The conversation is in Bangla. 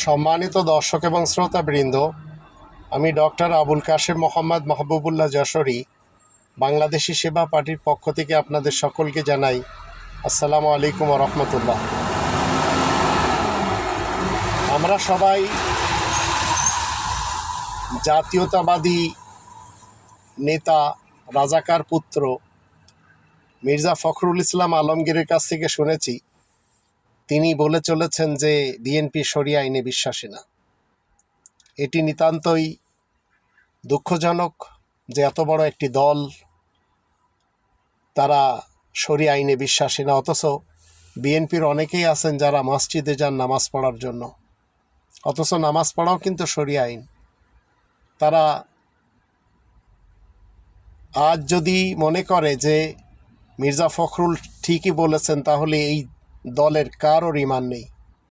সম্মানিত দর্শক এবং শ্রোতাবৃন্দ, আমি ডক্টর আবুল কাশেম মোহাম্মদ মাহবুবুল্লাহ যশোরী বাংলাদেশি সেবা পার্টির পক্ষ থেকে আপনাদের সকলকে জানাই আসসালামু আলাইকুম ওয়া রাহমাতুল্লাহ। আমরা সবাই জাতীয়তাবাদী নেতা রাজাকার পুত্র মির্জা ফখরুল ইসলাম আলমগীরের কাছ থেকে শুনেছি তিনি বলে চলেছেন যে বিএনপি শরিয়া আইনে বিশ্বাসী না। এটি নিতান্তই দুঃখজনক যে এত বড় একটি দল তারা শরিয়া আইনে বিশ্বাসী না, অথচ বিএনপির অনেকেই আছেন যারা মসজিদে যান নামাজ পড়ার জন্য, অথচ নামাজ পড়াও কিন্তু শরিয়া আইন। তারা আজ যদি মনে করে যে মির্জা ফখরুল ঠিকই বলেছেন, তাহলে এই দলের কারোর ঈমান নেই।